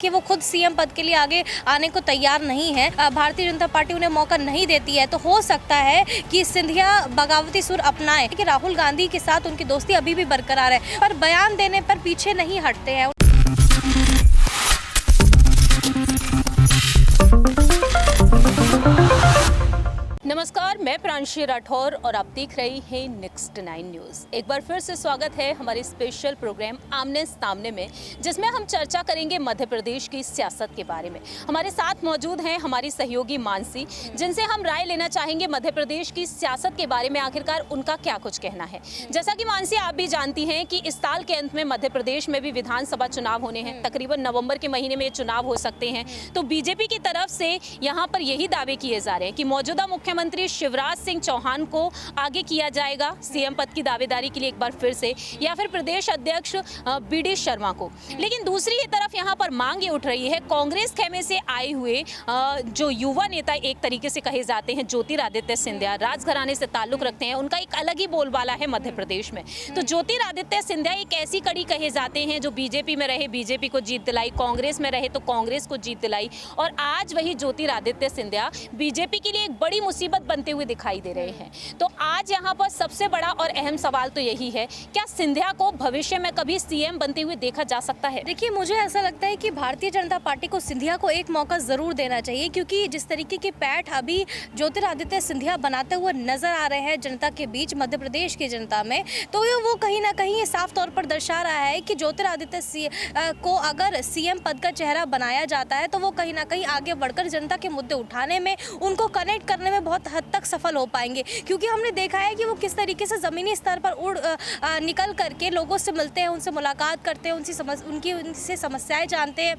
कि वो खुद सीएम पद के लिए आगे आने को तैयार नहीं है। भारतीय जनता पार्टी उन्हें मौका नहीं देती है, तो हो सकता है कि सिंधिया बगावती सुर अपनाए कि राहुल गांधी के साथ उनकी दोस्ती अभी भी बरकरार है, पर बयान देने पर पीछे नहीं हटते हैं। नमस्कार, मैं प्रांशी राठौर और आप देख रहे हैं नेक्स्ट 9 न्यूज़। एक बार फिर से स्वागत है हमारे स्पेशल प्रोग्राम आमने सामने में, जिसमें हम चर्चा करेंगे मध्य प्रदेश की सियासत के बारे में। हमारे साथ मौजूद हैं हमारी सहयोगी मानसी, जिनसे हम राय लेना चाहेंगे मध्य प्रदेश की सियासत के बारे में, आखिरकार उनका क्या कुछ कहना है। जैसा कि मानसी आप भी जानती हैं कि इस साल के अंत में मध्य प्रदेश में भी विधानसभा चुनाव होने हैं। तकरीबन नवंबर के महीने में ये चुनाव हो सकते हैं। तो बीजेपी की तरफ से यहाँ पर यही दावे किए जा रहे हैं कि मौजूदा मुख्यमंत्री शिवराज सिंह चौहान को आगे किया जाएगा सीएम पद की दावेदारी के लिए एक बार फिर से, या फिर प्रदेश अध्यक्ष बीडी शर्मा को। लेकिन दूसरी तरफ यहाँ पर मांग ये उठ रही है, कांग्रेस खेमे से आए हुए जो युवा नेता एक तरीके से कहे जाते हैं ज्योतिरादित्य सिंधिया, राजघराने से ताल्लुक रखते हैं, उनका एक अलग ही बोलबाला है मध्य प्रदेश में। तो ज्योतिरादित्य सिंधिया एक ऐसी कड़ी कहे जाते हैं जो बीजेपी में रहे बीजेपी को जीत दिलाई, कांग्रेस में रहे तो कांग्रेस को जीत दिलाई, और आज वही ज्योतिरादित्य सिंधिया बीजेपी के लिए एक बड़ी मुसीबत बनते हुए दिखाई दे रहे हैं। तो आज यहाँ पर सबसे बड़ा और अहम सवाल तो यही है, क्या सिंधिया को भविष्य में कभी सीएम बनते हुए देखा जा सकता है? देखिए, मुझे ऐसा लगता है कि भारतीय जनता पार्टी को सिंधिया को एक मौका जरूर देना चाहिए, क्योंकि जिस तरीके की पैठ अभी ज्योतिरादित्य सिंधिया बनाते हुए नजर आ रहे हैं जनता के बीच, मध्य प्रदेश की जनता में, तो वो कहीं ना कहीं साफ तौर पर दर्शा रहा है कि ज्योतिरादित्य को अगर सीएम पद का चेहरा बनाया जाता है तो वो कहीं ना कहीं आगे बढ़कर जनता के मुद्दे उठाने में, उनको कनेक्ट करने में बहुत हद तक सफल हो पाएंगे। क्योंकि हमने देखा है कि वो किस तरीके से ज़मीनी स्तर पर निकल करके लोगों से मिलते हैं, उनसे मुलाकात करते हैं, उनसे समस्याएं जानते हैं।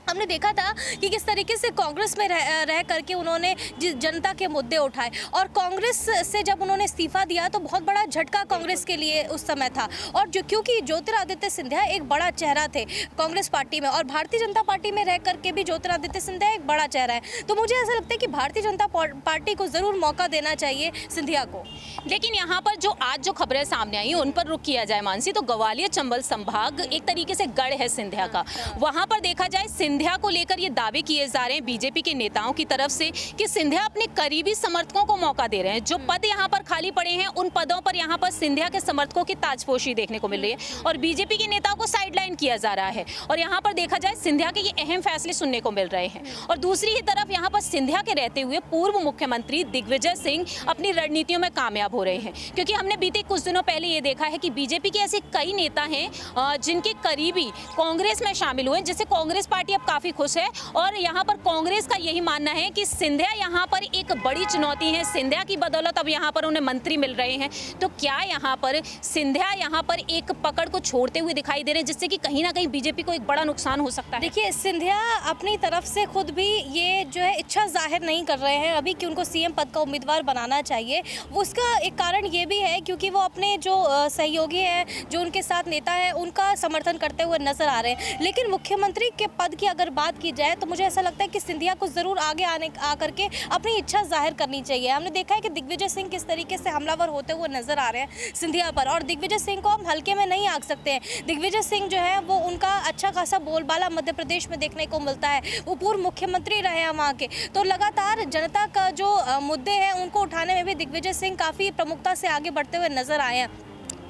हमने देखा था कि किस तरीके से कांग्रेस में रह करके उन्होंने जनता के मुद्दे उठाए, और कांग्रेस से जब उन्होंने इस्तीफा दिया तो बहुत बड़ा झटका कांग्रेस के लिए उस समय था। और क्योंकि ज्योतिरादित्य सिंधिया एक बड़ा चेहरा थे कांग्रेस पार्टी में, और भारतीय जनता पार्टी में रह करके भी ज्योतिरादित्य सिंधिया एक बड़ा चेहरा है। तो मुझे ऐसा लगता है कि भारतीय जनता पार्टी को ज़रूर मौका देना चाहिए सिंधिया को। लेकिन यहाँ पर जो खबरें सामने आई उन पर रुख किया जाए मानसी, तो ग्वालियर चंबल संभाग एक तरीके से गढ़ है सिंधिया का। वहाँ पर देखा जाए सिंधिया को लेकर ये दावे किए जा रहे हैं बीजेपी के नेताओं की तरफ से कि सिंधिया अपने करीबी समर्थकों को मौका दे रहे हैं। जो पद यहाँ पर खाली पड़े हैं उन पदों पर यहाँ पर सिंधिया के समर्थकों की ताजपोशी देखने को मिल रही है, और बीजेपी के नेताओं को साइडलाइन किया जा रहा है। और यहाँ पर देखा जाए सिंधिया के ये अहम फैसले सुनने को मिल रहे हैं। और दूसरी ही तरफ यहाँ पर सिंधिया के रहते हुए पूर्व मुख्यमंत्री दिग्विजय सिंह अपनी रणनीतियों में कामयाब हो रहे हैं, क्योंकि हमने बीते कुछ दिनों पहले ये देखा है कि बीजेपी के ऐसे कई नेता हैं जिनके करीबी कांग्रेस में शामिल हुए, जिससे कांग्रेस पार्टी अब काफी खुश है। और यहाँ पर कांग्रेस का यही मानना है कि सिंधिया यहाँ पर एक बड़ी चुनौती है, सिंधिया की बदौलत अब यहाँ पर उन्हें मंत्री मिल रहे हैं। तो क्या यहाँ पर सिंधिया यहाँ पर एक पकड़ को छोड़ते हुए दिखाई दे रहे हैं, जिससे कि कहीं ना कहीं बीजेपी को एक बड़ा नुकसान हो सकता है? देखिए, सिंधिया अपनी तरफ से खुद भी ये जो है इच्छा जाहिर नहीं कर रहे हैं अभी कि उनको सीएम पद का उम्मीदवार बनाना चाहिए। उसका एक कारण ये भी है क्योंकि वो अपने जो सहयोगी हैं, जो उनके साथ नेता हैं, उनका समर्थन करते हुए नजर आ रहे हैं। लेकिन मुख्यमंत्री के पद की अगर बात की जाए तो मुझे ऐसा लगता है कि सिंधिया को जरूर आगे आकर के अपनी इच्छा जाहिर करनी चाहिए। हमने देखा है कि दिग्विजय सिंह किस तरीके से हमलावर होते हुए नजर आ रहे हैं सिंधिया पर, और दिग्विजय सिंह को हम हल्के में नहीं आंक सकते हैं। दिग्विजय सिंह जो है वो उनका अच्छा खासा बोलबाला मध्य प्रदेश में देखने को मिलता है। वो पूर्व मुख्यमंत्री रहे हैं वहाँ के, तो लगातार जनता का जो मुद्दे हैं उनको उठाने में भी दिग्विजय सिंह काफ़ी प्रमुखता से आगे बढ़ते हुए नजर आए हैं।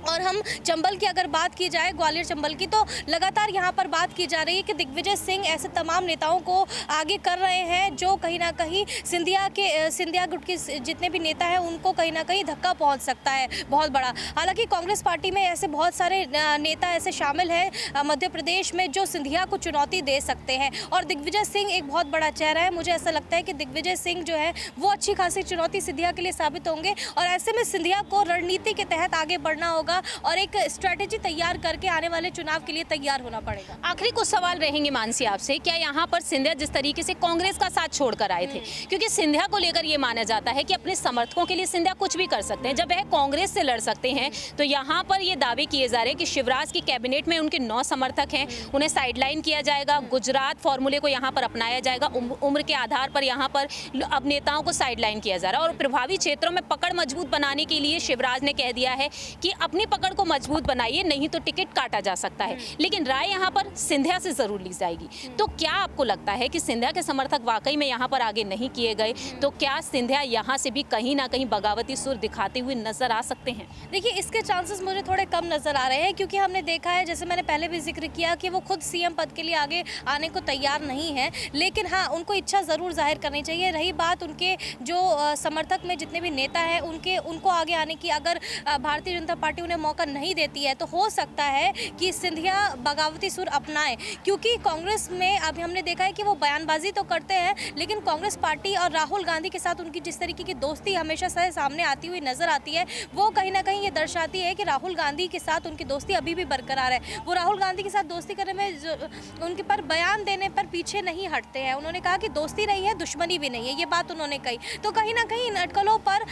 और हम चंबल की अगर बात की जाए, ग्वालियर चंबल की, तो लगातार यहाँ पर बात की जा रही है कि दिग्विजय सिंह ऐसे तमाम नेताओं को आगे कर रहे हैं जो कहीं ना कहीं सिंधिया गुट के जितने भी नेता हैं उनको कहीं ना कहीं धक्का पहुँच सकता है बहुत बड़ा। हालांकि कांग्रेस पार्टी में ऐसे बहुत सारे नेता ऐसे शामिल हैं मध्य प्रदेश में जो सिंधिया को चुनौती दे सकते हैं, और दिग्विजय सिंह एक बहुत बड़ा चेहरा है। मुझे ऐसा लगता है कि दिग्विजय सिंह जो है वो अच्छी खासी चुनौती सिंधिया के लिए साबित होंगे, और ऐसे में सिंधिया को रणनीति के तहत आगे बढ़ना होगा और एक स्ट्रेटेजी तैयार करके आने वाले चुनाव के लिए तैयार होना पड़ेगा। आखिरी कुछ सवाल रहेंगे मानसी आपसे, क्या यहाँ पर सिंधिया जिस तरीके से कांग्रेस का साथ छोड़कर आए थे, क्योंकि सिंधिया को लेकर ये माना जाता है कि अपने समर्थकों के लिए सिंधिया कुछ भी कर सकते हैं, जब वह कांग्रेस से लड़ सकते हैं, तो यहाँ पर ये दावे किए जा रहे हैं कि शिवराज की कैबिनेट में उनके 9 समर्थक हैं, उन्हें साइडलाइन किया जाएगा, गुजरात फॉर्मूले को यहाँ पर अपनाया जाएगा, उम्र के आधार पर यहाँ पर अब नेताओं को साइडलाइन किया जा रहा है, और प्रभावी क्षेत्रों में पकड़ मजबूत बनाने के लिए शिवराज ने कह दिया है कि अपनी अपनी पकड़ को मजबूत बनाइए, नहीं तो टिकट काटा जा सकता है। लेकिन राय यहाँ पर सिंधिया से जरूर ली जाएगी। तो क्या आपको लगता है कि सिंधिया के समर्थक वाकई में यहाँ पर आगे नहीं किए गए? तो क्या सिंधिया यहाँ से भी कहीं ना कहीं बगावती सुर दिखाते हुए नजर आ सकते हैं? देखिए, इसके चांसेस मुझे थोड़े कम नज़र आ रहे हैं, क्योंकि हमने देखा है, जैसे मैंने पहले भी जिक्र किया, कि वो खुद सीएम पद के लिए आगे आने को तैयार नहीं है। लेकिन हाँ, उनको इच्छा ज़रूर जाहिर करनी चाहिए। रही बात उनके जो समर्थक में जितने भी नेता हैं उनको आगे आने की, अगर भारतीय जनता पार्टी उन्हें मौका नहीं देती है तो हो सकता है कि सिंधिया बगावती सुर अपनाएं। क्योंकि कांग्रेस में अभी हमने देखा है कि वो बयानबाजी तो करते हैं, लेकिन कांग्रेस पार्टी और राहुल गांधी के साथ उनकी जिस तरीके की दोस्ती हमेशा से सामने आती हुई नजर आती है, वो कहीं ना कहीं ये दर्शाती है कि राहुल गांधी के साथ उनकी दोस्ती अभी भी बरकरार है। वो राहुल गांधी के साथ दोस्ती करने में उनके पर बयान देने पर पीछे नहीं हटते हैं। उन्होंने कहा कि दोस्ती नहीं है, दुश्मनी भी नहीं है, ये बात उन्होंने कही। तो कहीं ना कहीं इन अटकलों पर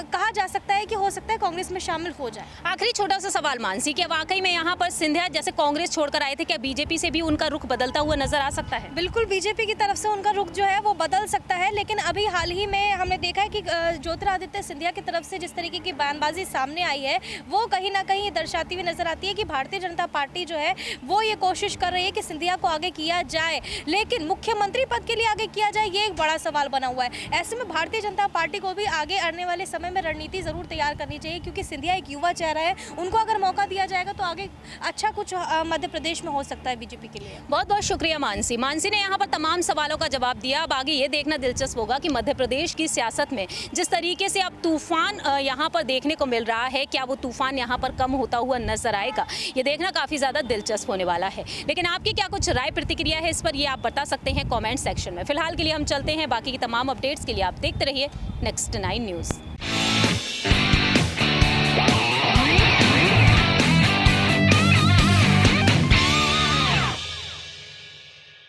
कहा जा सकता है कि हो सकता है कांग्रेस में शामिल हो जाए। आखिरी छोटा सा सवाल मानसी, क्या वाकई में यहाँ पर सिंधिया जैसे कांग्रेस छोड़कर आए थे, क्या बीजेपी से भी उनका रुख बदलता हुआ नजर आ सकता है? बिल्कुल, बीजेपी की तरफ से उनका रुख जो है वो बदल सकता है। लेकिन अभी हाल ही में हमने देखा है कि ज्योतिरादित्य सिंधिया की तरफ से जिस तरीके की बयानबाजी सामने आई है, वो कहीं ना कहीं दर्शाती हुई नजर आती है कि भारतीय जनता पार्टी जो है वो ये कोशिश कर रही है कि सिंधिया को आगे किया जाए, लेकिन मुख्यमंत्री पद के लिए आगे किया जाए, ये एक बड़ा सवाल बना हुआ है। ऐसे में भारतीय जनता पार्टी को भी आगे आने वाले समय में रणनीति जरूर तैयार करनी चाहिए, क्योंकि सिंधिया एक युवा चेहरा है। उनको अगर मौका दिया जाएगा तो आगे अच्छा कुछ मध्य प्रदेश में हो सकता है बीजेपी के लिए। बहुत बहुत शुक्रिया मानसी ने यहाँ पर तमाम सवालों का जवाब दिया। अब आगे ये देखना दिलचस्प होगा कि मध्य प्रदेश की सियासत में जिस तरीके से अब तूफान यहाँ पर देखने को मिल रहा है, क्या वो तूफान यहाँ पर कम होता हुआ नजर आएगा? ये देखना काफ़ी ज़्यादा दिलचस्प होने वाला है। लेकिन आपकी क्या कुछ राय प्रतिक्रिया है इस पर, ये आप बता सकते हैं कॉमेंट सेक्शन में। फिलहाल के लिए हम चलते हैं, बाकी की तमाम अपडेट्स के लिए आप देखते रहिए नेक्स्ट 9 न्यूज़।